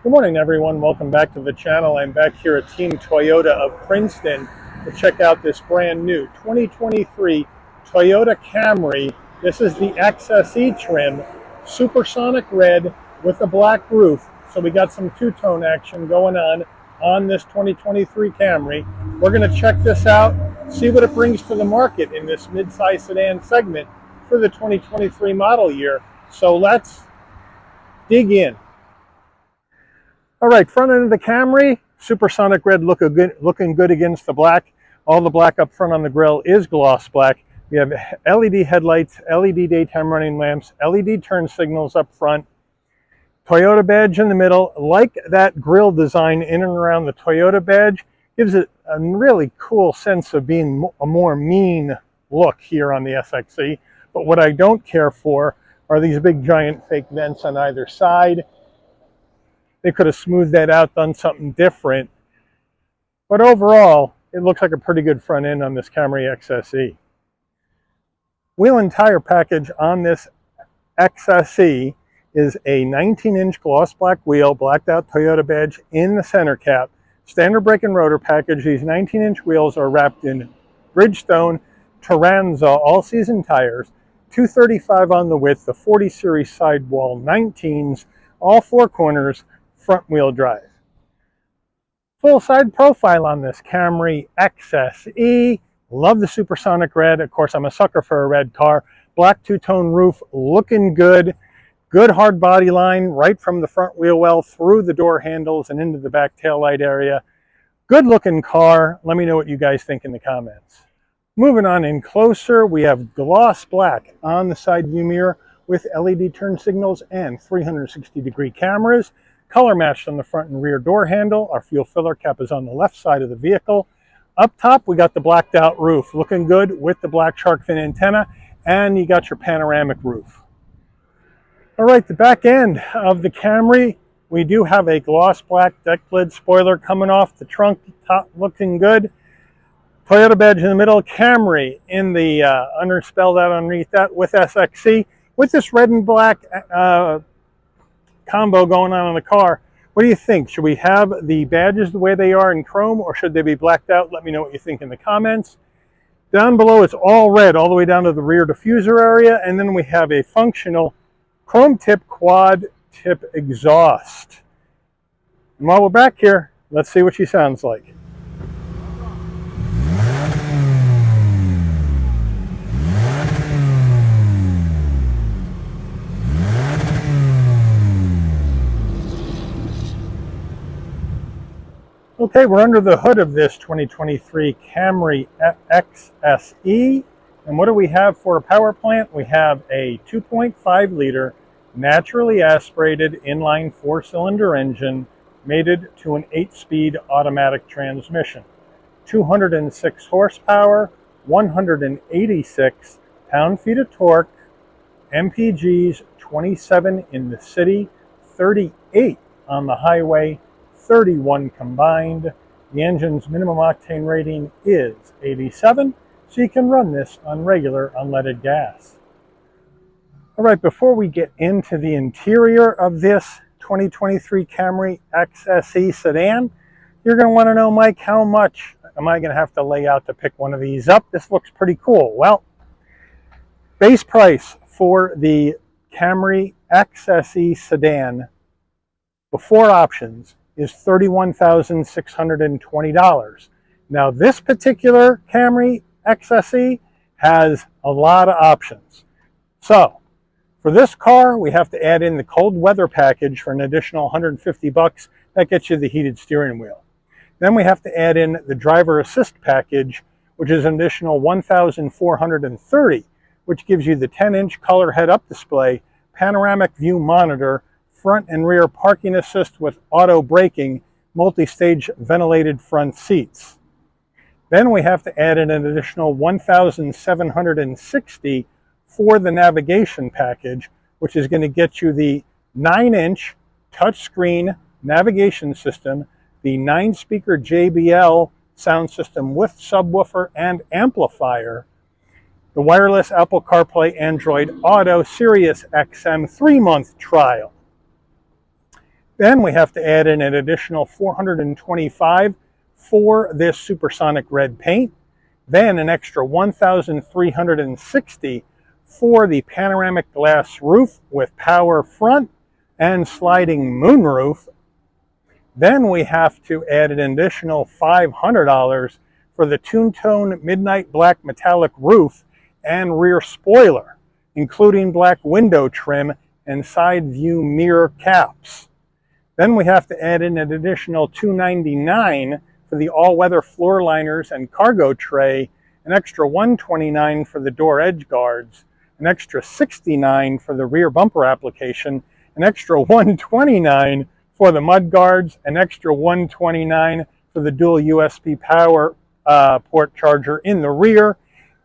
Good morning, everyone. Welcome back to the channel. I'm back here at Team Toyota of Princeton to check out this brand new 2023 Toyota Camry. This is the XSE trim, supersonic red with a black roof. So we got some two-tone action going on this 2023 Camry. We're going to check this out, see what it brings to the market in this mid-size sedan segment for the 2023 model year. So let's dig in. All right, front end of the Camry, supersonic red looking good against the black. All the black up front on the grille is gloss black. We have LED headlights, LED daytime running lamps, LED turn signals up front, Toyota badge in the middle. Like that grille design in and around the Toyota badge, gives it a really cool sense of being a more mean look here on the SXE. But what I don't care for are these big giant fake vents on either side. They could have smoothed that out, done something different. But overall, it looks like a pretty good front end on this Camry XSE. Wheel and tire package on this XSE is a 19-inch gloss black wheel, blacked out Toyota badge in the center cap. Standard brake and rotor package. These 19-inch wheels are wrapped in Bridgestone Turanza all-season tires, 235 on the width, the 40 series sidewall 19s, all four corners, front wheel drive. Full side profile on this Camry XSE. Love the supersonic red. Of course, I'm a sucker for a red car. Black two-tone roof, looking good. Good hard body line right from the front wheel well through the door handles and into the back taillight area. Good looking car. Let me know what you guys think in the comments. Moving on in closer, we have gloss black on the side view mirror with LED turn signals and 360-degree cameras. Color matched on the front and rear door handle. Our fuel filler cap is on the left side of the vehicle. Up top, we got the blacked out roof. Looking good with the black shark fin antenna, and you got your panoramic roof. All right, the back end of the Camry, we do have a gloss black deck lid spoiler coming off the trunk, top looking good. Toyota badge in the middle, Camry in the spelled out underneath that with SXE. With this red and black combo going on the car, what do you think? Should we have the badges the way they are in chrome, or should they be blacked out? Let me know what you think in the comments. Down below, it's all red all the way down to the rear diffuser area, and then we have a functional chrome tip quad tip exhaust. And while we're back here, let's see what she sounds like. Okay, we're under the hood of this 2023 Camry XSE. And what do we have for a power plant? We have a 2.5 liter naturally aspirated inline 4-cylinder engine mated to an 8-speed automatic transmission. 206 horsepower, 186 pound-feet of torque, MPGs 27 in the city, 38 on the highway, 31 combined. The engine's minimum octane rating is 87, so you can run this on regular unleaded gas. All right, before we get into the interior of this 2023 Camry XSE sedan, you're going to want to know, Mike, how much am I going to have to lay out to pick one of these up? This looks pretty cool. Well, base price for the Camry XSE sedan before options is $31,620. Now, this particular Camry XSE has a lot of options. So, for this car, we have to add in the cold weather package for an additional 150 bucks. That gets you the heated steering wheel. Then we have to add in the driver assist package, which is an additional 1,430, which gives you the 10-inch color head-up display, panoramic view monitor, front and rear parking assist with auto braking, multi-stage ventilated front seats. Then we have to add in an additional 1,760 for the navigation package, which is going to get you the 9-inch touchscreen navigation system, the 9-speaker JBL sound system with subwoofer and amplifier, the wireless Apple CarPlay, Android Auto, Sirius XM 3-month trial. Then we have to add in an additional $425 for this supersonic red paint. Then an extra $1,360 for the panoramic glass roof with power front and sliding moonroof. Then we have to add an additional $500 for the two-tone midnight black metallic roof and rear spoiler, including black window trim and side view mirror caps. Then we have to add in an additional $299 for the all-weather floor liners and cargo tray, an extra $129 for the door edge guards, an extra $69 for the rear bumper application, an extra $129 for the mud guards, an extra $129 for the dual USB power port charger in the rear,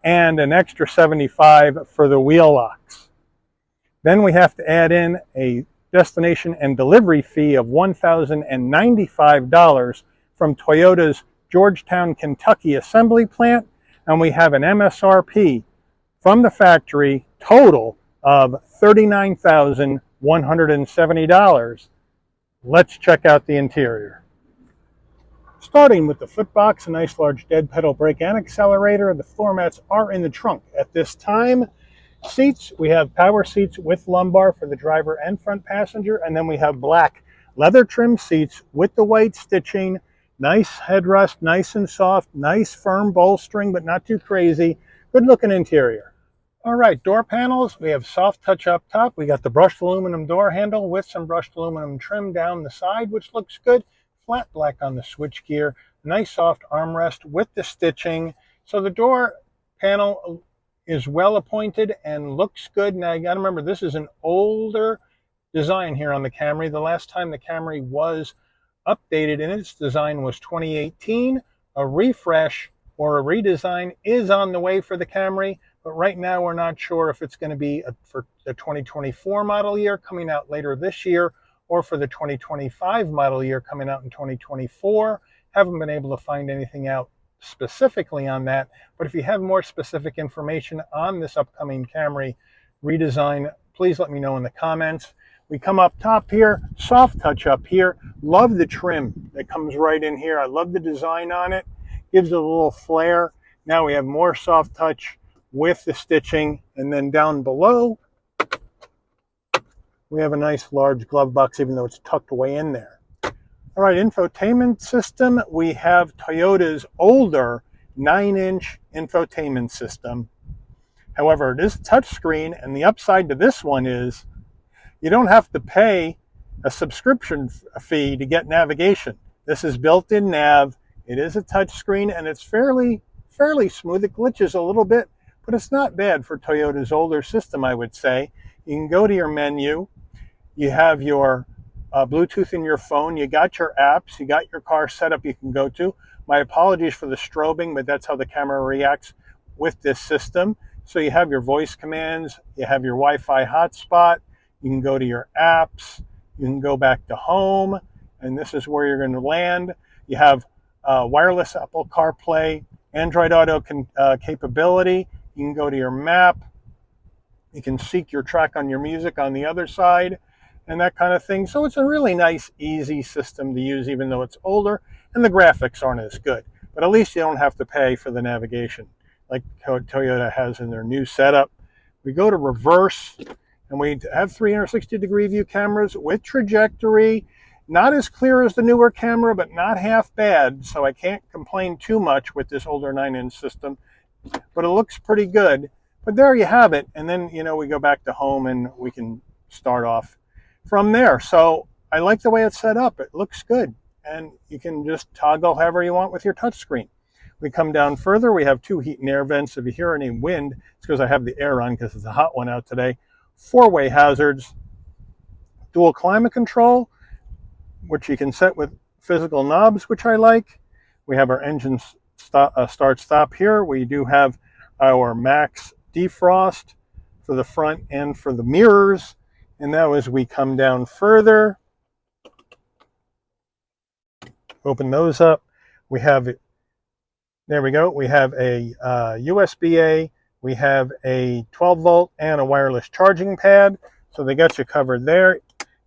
and an extra $75 for the wheel locks. Then we have to add in a destination and delivery fee of $1,095 from Toyota's Georgetown, Kentucky assembly plant, and we have an MSRP from the factory total of $39,170. Let's check out the interior. Starting with the footbox, a nice large dead pedal brake and accelerator. The floor mats are in the trunk at this time. Seats, we have power seats with lumbar for the driver and front passenger, and then we have black leather trim seats with the white stitching. Nice headrest, nice and soft, nice firm bolstering, but not too crazy. Good looking interior. All right, door panels, we have soft touch up top. We got the brushed aluminum door handle with some brushed aluminum trim down the side, which looks good. Flat black on the switch gear. Nice soft armrest with the stitching. So the door panel is well appointed and looks good. Now you got to remember, this is an older design here on the Camry. The last time the Camry was updated in its design was 2018. A refresh or a redesign is on the way for the Camry, but right now we're not sure if it's going to be for the 2024 model year coming out later this year or for the 2025 model year coming out in 2024. Haven't been able to find anything out specifically on that, but if you have more specific information on this upcoming Camry redesign, please let me know in the comments. We come up top here, soft touch up here. Love the trim that comes right in here. I love the design on it. Gives it a little flair. Now we have more soft touch with the stitching, and then down below we have a nice large glove box, even though it's tucked away in there. All right, infotainment system. We have Toyota's older 9-inch infotainment system. However, it is touchscreen, and the upside to this one is you don't have to pay a subscription fee to get navigation. This is built-in nav. It is a touchscreen, and it's fairly smooth. It glitches a little bit, but it's not bad for Toyota's older system, I would say. You can go to your menu. You have your Bluetooth in your phone. You got your apps. You got your car setup you can go to. My apologies for the strobing, but that's how the camera reacts with this system. So you have your voice commands. You have your Wi-Fi hotspot. You can go to your apps. You can go back to home, and this is where you're going to land. You have wireless Apple CarPlay, Android Auto capability. You can go to your map. You can seek your track on your music on the other side and that kind of thing. So it's a really nice, easy system to use, even though it's older and the graphics aren't as good. But at least you don't have to pay for the navigation like Toyota has in their new setup. We go to reverse, and we have 360-degree view cameras with trajectory. Not as clear as the newer camera, but not half bad. So I can't complain too much with this older 9-inch system. But it looks pretty good. But there you have it. And then, we go back to home and we can start off from there. So I like the way it's set up. It looks good. And you can just toggle however you want with your touchscreen. We come down further. We have 2 heat and air vents. If you hear any wind, it's because I have the air on because it's a hot one out today. 4-way hazards. Dual climate control, which you can set with physical knobs, which I like. We have our engine start-stop here. We do have our max defrost for the front and for the mirrors. And now as we come down further, open those up. We have, there we go. We have a USB-A. We have a 12-volt and a wireless charging pad. So they got you covered there.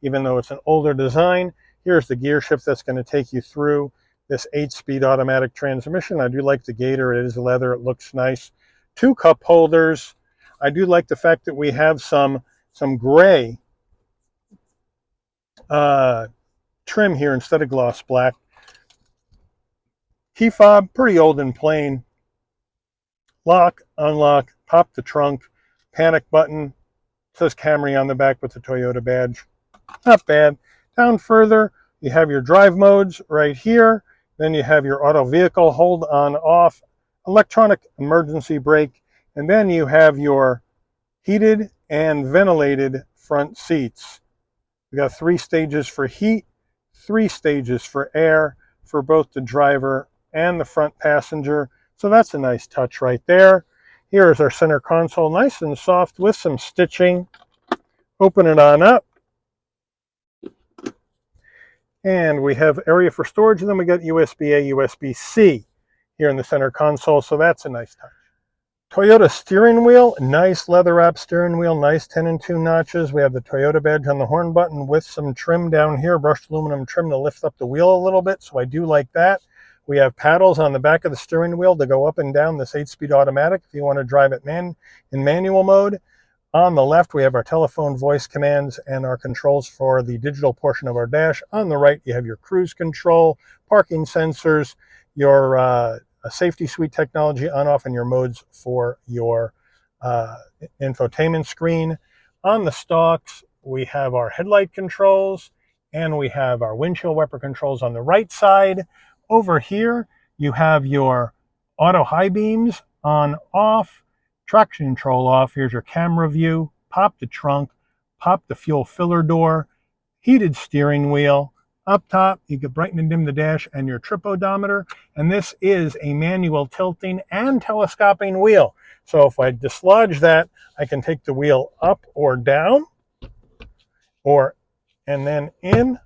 even though it's an older design. Here's the gear shift that's going to take you through this 8-speed automatic transmission. I do like the gator. It is leather. It looks nice. 2 cup holders. I do like the fact that we have some gray trim here instead of gloss black. Key fob, pretty old and plain. Lock, unlock, pop the trunk, panic button. It says Camry on the back with the Toyota badge. Not bad. Down further, you have your drive modes right here. Then you have your auto vehicle hold on off, electronic emergency brake, and then you have your heated and ventilated front seats. We got 3 stages for heat, 3 stages for air for both the driver and the front passenger. So that's a nice touch right there. Here is our center console, nice and soft with some stitching. Open it on up. And we have area for storage, and then we got USB-A, USB-C here in the center console, so that's a nice touch. Toyota steering wheel, nice leather wrap steering wheel, nice 10 and 2 notches. We have the Toyota badge on the horn button with some trim down here, brushed aluminum trim to lift up the wheel a little bit, so I do like that. We have paddles on the back of the steering wheel to go up and down this 8-speed automatic if you want to drive it in manual mode. On the left, we have our telephone voice commands and our controls for the digital portion of our dash. On the right, you have your cruise control, parking sensors, your safety suite technology on off, and your modes for your infotainment screen. On the stalks, we have our headlight controls, and we have our windshield wiper controls on the right side. Over here, you have your auto high beams on off, traction control off. Here's your camera view, pop the trunk, pop the fuel filler door, heated steering wheel. Up top, you can brighten and dim the dash and your trip odometer. And this is a manual tilting and telescoping wheel. So if I dislodge that, I can take the wheel up or down, and then in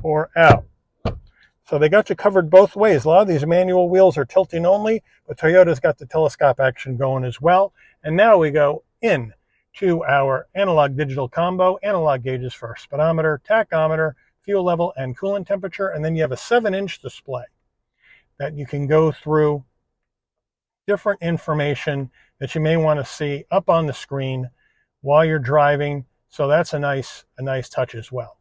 or out. So they got you covered both ways. A lot of these manual wheels are tilting only, but Toyota's got the telescope action going as well. And now we go in to our analog digital combo, analog gauges for our speedometer, tachometer, fuel level, and coolant temperature. And then you have a 7-inch display that you can go through different information that you may want to see up on the screen while you're driving. So that's a nice touch as well.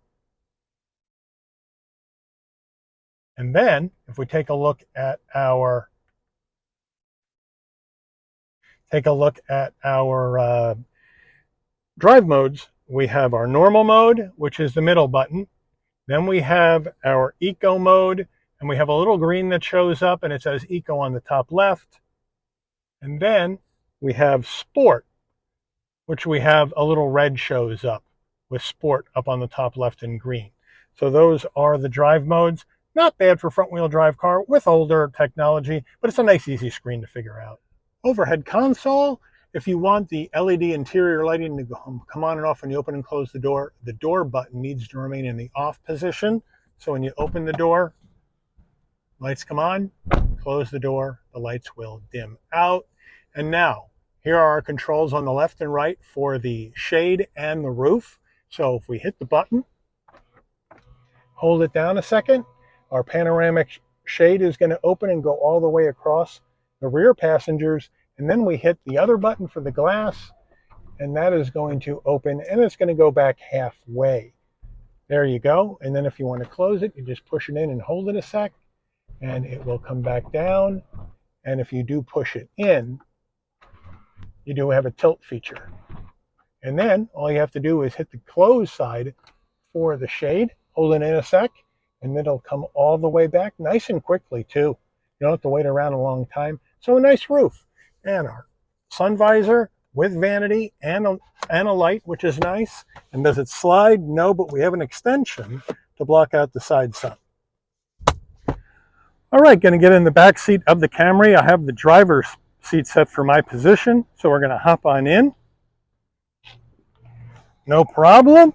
And then if we take a look at our drive modes, we have our normal mode, which is the middle button. Then we have our eco mode, and we have a little green that shows up, and it says eco on the top left. And then we have sport, which we have a little red shows up with sport up on the top left in green. So those are the drive modes. Not bad for front-wheel drive car with older technology, but it's a nice, easy screen to figure out. Overhead console, if you want the LED interior lighting to come on and off when you open and close the door button needs to remain in the off position. So when you open the door, lights come on, close the door, the lights will dim out. And now, here are our controls on the left and right for the shade and the roof. So if we hit the button, hold it down a second, our panoramic shade is going to open and go all the way across the rear passengers. And then we hit the other button for the glass, and that is going to open, and it's going to go back halfway. There you go. And then if you want to close it, you just push it in and hold it a sec, and it will come back down. And if you do push it in, you do have a tilt feature. And then all you have to do is hit the close side for the shade, hold it in a sec, and then it'll come all the way back nice and quickly too. You don't have to wait around a long time. So a nice roof. And our sun visor with vanity and a light, which is nice. And does it slide? No, but we have an extension to block out the side sun. All right, going to get in the back seat of the Camry. I have the driver's seat set for my position, so we're going to hop on in. No problem.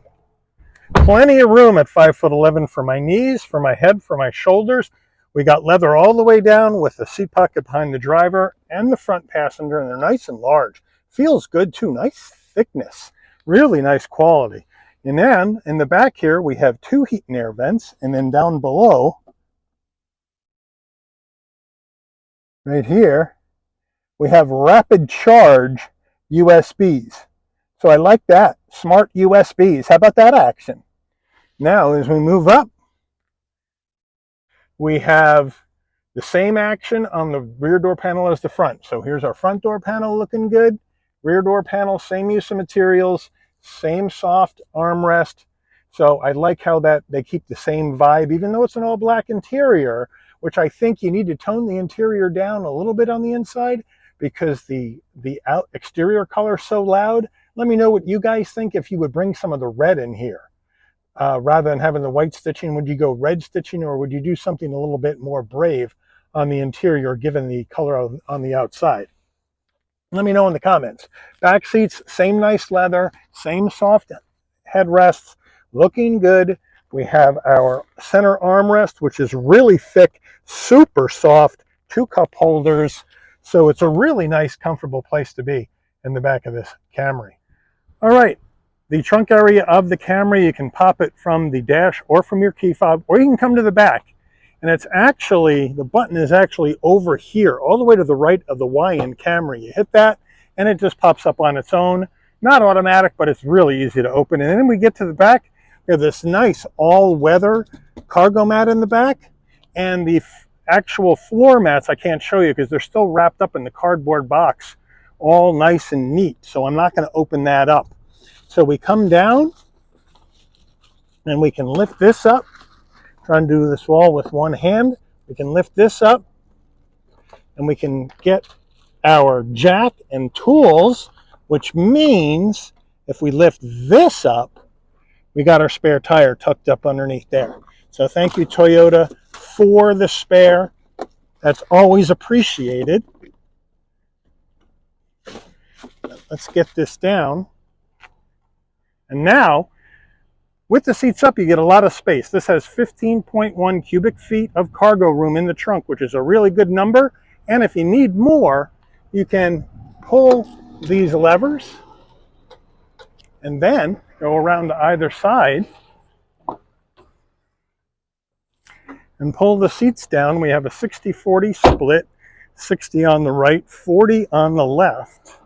Plenty of room at 5'11" for my knees, for my head, for my shoulders. We got leather all the way down with the seat pocket behind the driver and the front passenger, and they're nice and large. Feels good too, nice thickness, really nice quality. And then in the back here, we have 2 heat and air vents. And then down below, right here, we have rapid charge USBs. So I like that. Smart USBs. How about that action? Now, as we move up, we have the same action on the rear door panel as the front. So here's our front door panel looking good. Rear door panel, same use of materials, same soft armrest. So I like how that they keep the same vibe, even though it's an all black interior, which I think you need to tone the interior down a little bit on the inside because the exterior color is so loud. Let me know what you guys think if you would bring some of the red in here. Rather than having the white stitching, would you go red stitching, or would you do something a little bit more brave on the interior given the color on the outside? Let me know in the comments. Back seats, same nice leather, same soft headrests, looking good. We have our center armrest, which is really thick, super soft, 2 cup holders. So it's a really nice, comfortable place to be in the back of this Camry. All right. The trunk area of the Camry, you can pop it from the dash or from your key fob, or you can come to the back. And it's actually, the button is actually over here, all the way to the right of the Y in Camry. You hit that, and it just pops up on its own. Not automatic, but it's really easy to open. And then we get to the back, we have this nice all-weather cargo mat in the back. And the actual floor mats, I can't show you because they're still wrapped up in the cardboard box, all nice and neat. So I'm not going to open that up. So we come down and we can lift this up. Try and do this wall with one hand. We can lift this up and we can get our jack and tools, which means if we lift this up, we got our spare tire tucked up underneath there. So thank you, Toyota, for the spare. That's always appreciated. Let's get this down. And now, with the seats up, you get a lot of space. This has 15.1 cubic feet of cargo room in the trunk, which is a really good number. And if you need more, you can pull these levers and then go around to either side and pull the seats down. We have a 60-40 split, 60 on the right, 40 on the left.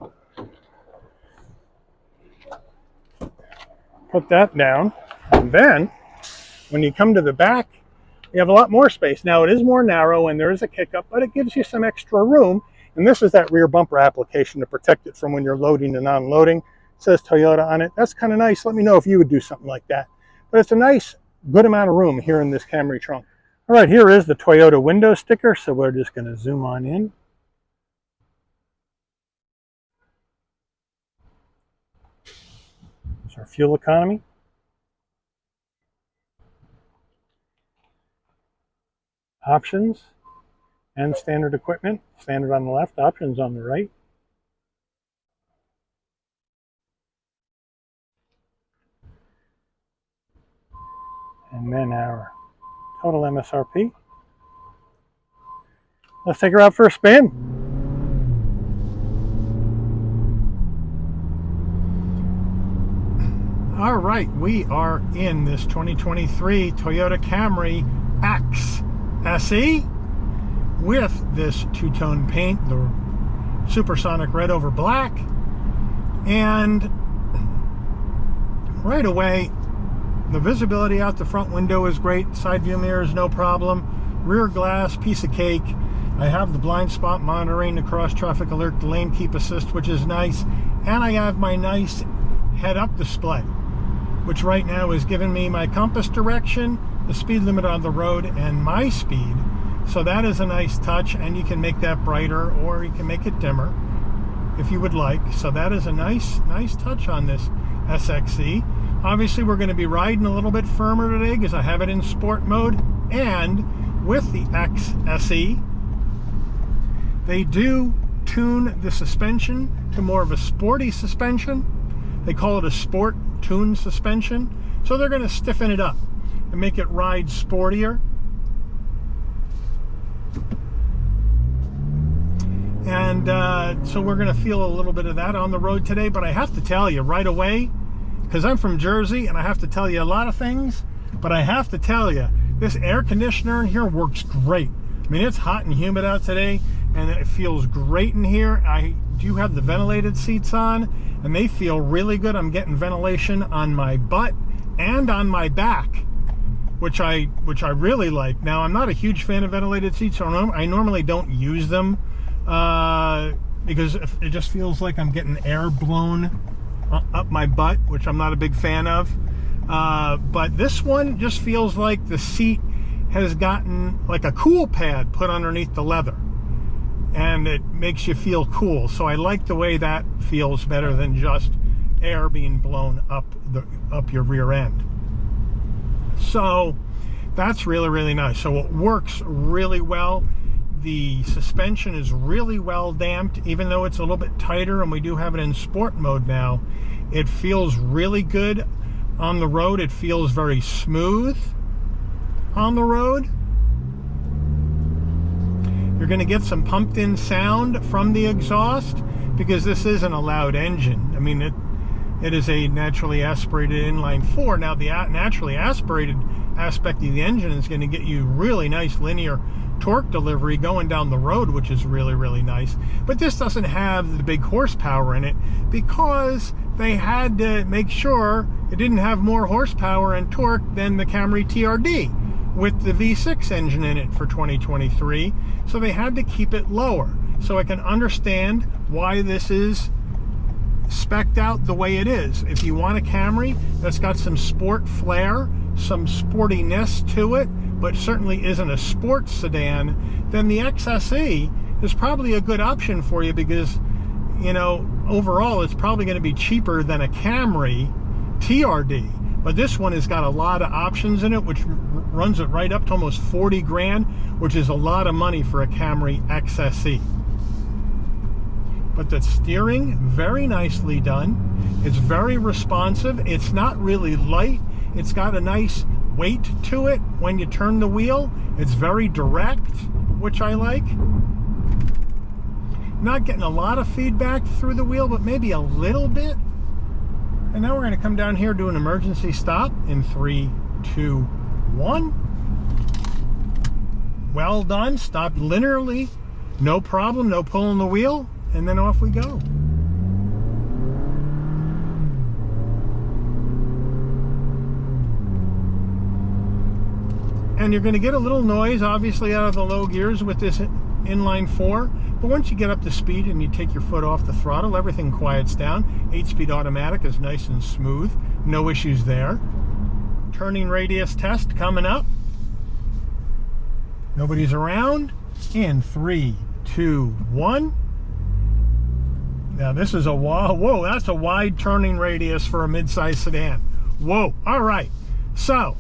Put that down, and then when you come to the back, you have a lot more space. Now it is more narrow and there is a kick up, but it gives you some extra room. And this is that rear bumper application to protect it from when you're loading and unloading. It says Toyota on it. That's kind of nice. Let me know if you would do something like that. But it's a nice, good amount of room here in this Camry trunk. All right, here is the Toyota window sticker. So we're just going to zoom on in. There's our fuel economy. Options and standard equipment. Standard on the left, options on the right. And then our total MSRP. Let's take her out for a spin. All right, we are in this 2023 Toyota Camry XSE with this two-tone paint, the supersonic red over black. And right away, the visibility out the front window is great. Side view mirrors, no problem. Rear glass, piece of cake. I have the blind spot monitoring, the cross traffic alert, the lane keep assist, which is nice. And I have my nice head-up display, which right now is giving me my compass direction, the speed limit on the road, and my speed. So that is a nice touch, and you can make that brighter or you can make it dimmer if you would like. So that is a nice touch on this SXE. Obviously, we're going to be riding a little bit firmer today because I have it in sport mode. And with the XSE, they do tune the suspension to more of a sporty suspension. They call it a sport tune suspension. So they're going to stiffen it up and make it ride sportier. And so we're going to feel a little bit of that on the road today. But I have to tell you right away, because I'm from Jersey and I have to tell you a lot of things, but I have to tell you, this air conditioner in here works great. I mean, it's hot and humid out today, and it feels great in here. I do have the ventilated seats on, and they feel really good. I'm getting ventilation on my butt and on my back, which I really like. Now, I'm not a huge fan of ventilated seats, so I normally don't use them because it just feels like I'm getting air blown up my butt, which I'm not a big fan of. But this one just feels like the seat has gotten like a cool pad put underneath the leather, and it makes you feel cool. So I like the way that feels better than just air being blown up your rear end. So that's really, really nice. So it works really well. The suspension is really well damped, even though it's a little bit tighter, and we do have it in sport mode now. It feels really good on the road. It feels very smooth on the road. You're going to get some pumped in sound from the exhaust because this isn't a loud engine. I mean, it is a naturally aspirated inline four. Now, the naturally aspirated aspect of the engine is going to get you really nice linear torque delivery going down the road, which is really, really nice. But this doesn't have the big horsepower in it because they had to make sure it didn't have more horsepower and torque than the Camry TRD with the V6 engine in it for 2023. So they had to keep it lower. So I can understand why this is spec'd out the way it is. If you want a Camry that's got some sport flair, some sportiness to it, but certainly isn't a sports sedan, then the XSE is probably a good option for you because, you know, overall it's probably going to be cheaper than a Camry TRD. But this one has got a lot of options in it, which runs it right up to almost 40 grand, which is a lot of money for a Camry XSE. But the steering, very nicely done. It's very responsive. It's not really light. It's got a nice weight to it when you turn the wheel. It's very direct, which I like. Not getting a lot of feedback through the wheel, but maybe a little bit. And now we're going to come down here, do an emergency stop in 3, 2, 1. Well done. Stopped linearly. No problem. No pulling the wheel. And then off we go. And you're going to get a little noise, obviously, out of the low gears with this inline four. But once you get up to speed and you take your foot off the throttle, everything quiets down. 8-speed automatic is nice and smooth. No issues there. Turning radius test coming up. Nobody's around. In 3, 2, 1. Now this is a whoa, that's a wide turning radius for a midsize sedan. Whoa, all right. So,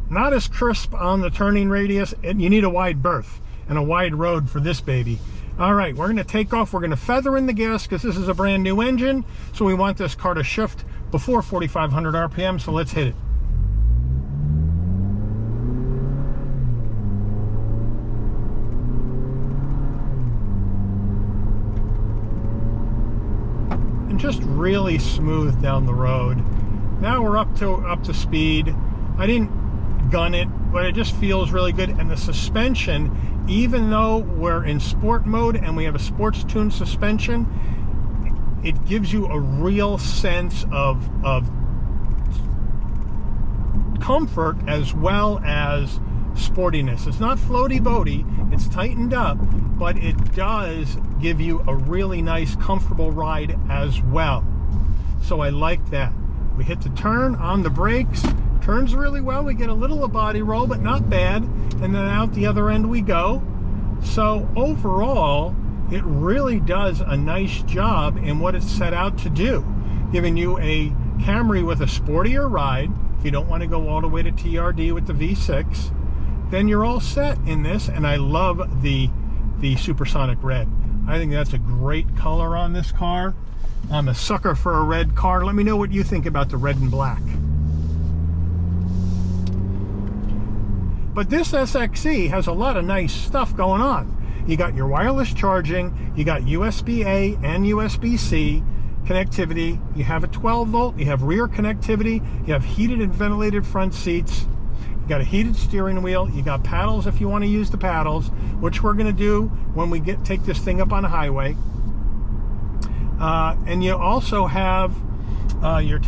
not as crisp on the turning radius, and you need a wide berth and a wide road for this baby. All right, we're gonna take off. We're gonna feather in the gas because this is a brand new engine. So we want this car to shift before 4,500 RPM, so let's hit it. And just really smooth down the road. Now we're up to speed. I didn't gun it, but it just feels really good. And the suspension, even though we're in sport mode and we have a sports tuned suspension, it gives you a real sense of comfort as well as sportiness. It's not floaty boaty, it's tightened up, but it does give you a really nice comfortable ride as well. So I like that. We hit the turn on the brakes, turns really well. We get a little of body roll, but not bad. And then out the other end we go. So overall, it really does a nice job in what it's set out to do, giving you a Camry with a sportier ride. If you don't want to go all the way to TRD with the V6, then you're all set in this. And I love the supersonic red. I think that's a great color on this car. I'm a sucker for a red car. Let me know what you think about the red and black. But this SXE has a lot of nice stuff going on. You got your wireless charging, you got USB-A and USB-C, connectivity. You have a 12 volt, you have rear connectivity, you have heated and ventilated front seats, you got a heated steering wheel, you got paddles if you want to use the paddles, which we're going to do when we take this thing up on the highway. And you also have your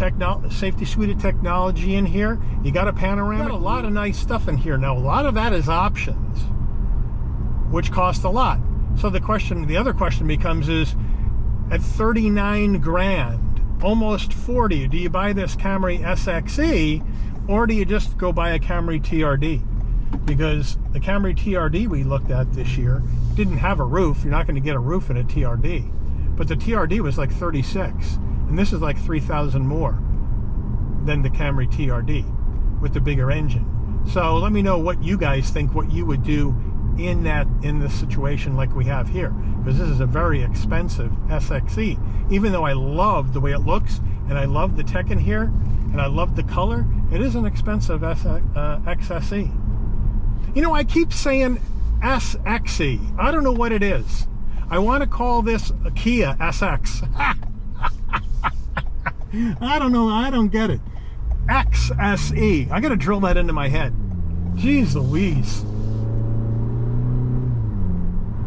safety suite of technology in here. You got a panoramic. Got a lot of nice stuff in here. Now, a lot of that is options, which cost a lot. So the other question becomes is, at 39 grand, almost 40, do you buy this Camry XSE, or do you just go buy a Camry TRD? Because the Camry TRD we looked at this year didn't have a roof. You're not going to get a roof in a TRD. But the TRD was like 36, and this is like 3,000 more than the Camry TRD with the bigger engine. So let me know what you guys think, what you would do in this situation like we have here, because this is a very expensive XSE. Even though I love the way it looks, and I love the tech in here, and I love the color, it is an expensive XSE. You know, I keep saying SXE. I don't know what it is. I want to call this a Kia SX. I don't know. I don't get it. XSE. I got to drill that into my head. Jeez Louise.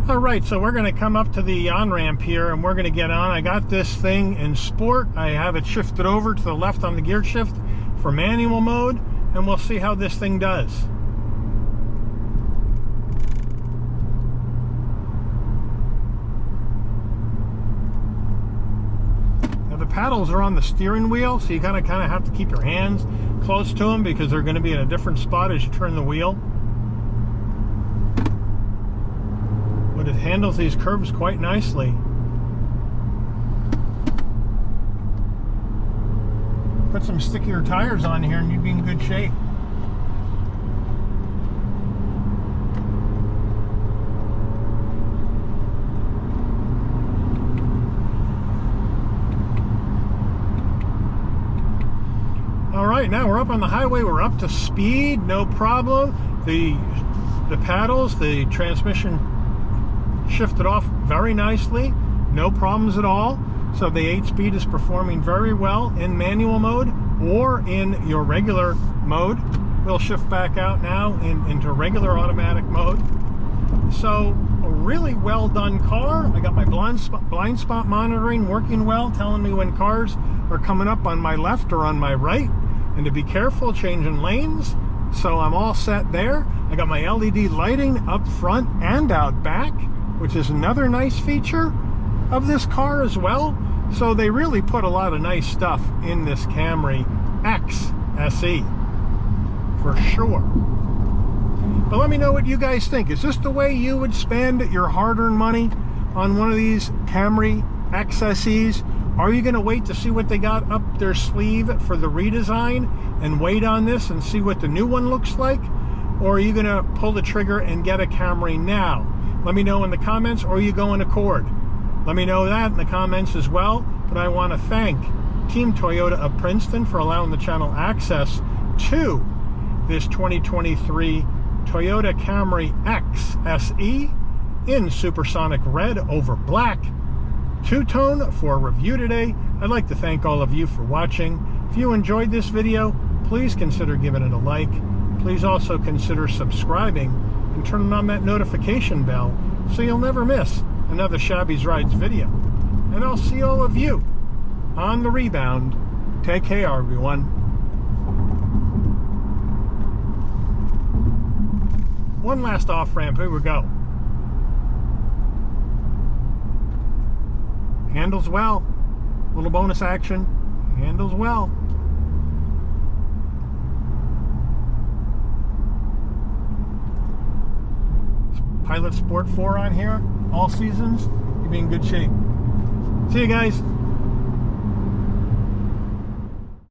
All right, so we're going to come up to the on-ramp here, and we're going to get on. I got this thing in sport. I have it shifted over to the left on the gear shift for manual mode, and we'll see how this thing does. Now, the paddles are on the steering wheel, so you kind of have to keep your hands close to them because they're going to be in a different spot as you turn the wheel. But it handles these curves quite nicely. Put some stickier tires on here and you'd be in good shape. All right, now we're up on the highway. We're up to speed, no problem. The paddles, the transmission shifted off very nicely, no problems at all. So the 8-speed is performing very well in manual mode or in your regular mode. We'll shift back out now into regular automatic mode. So a really well done car. I got my blind spot monitoring working well, telling me when cars are coming up on my left or on my right, and to be careful changing lanes. So I'm all set there. I got my LED lighting up front and out back, which is another nice feature of this car as well. So they really put a lot of nice stuff in this Camry XSE, for sure. But let me know what you guys think. Is this the way you would spend your hard-earned money on one of these Camry XSEs? Are you going to wait to see what they got up their sleeve for the redesign and wait on this and see what the new one looks like? Or are you going to pull the trigger and get a Camry now? Let me know in the comments, or you go in Accord. Let me know that in the comments as well. But I want to thank Team Toyota of Princeton for allowing the channel access to this 2023 Toyota Camry XSE in supersonic red over black, two-tone for review today. I'd like to thank all of you for watching. If you enjoyed this video, please consider giving it a like. Please also consider subscribing and turning on that notification bell so you'll never miss another Shabby's Rides video. And I'll see all of you on the rebound. Take care, everyone. One last off-ramp. Here we go. Handles well. Little bonus action. Handles well. Pilot Sport 4 on here, all seasons. You'll be in good shape. See you guys.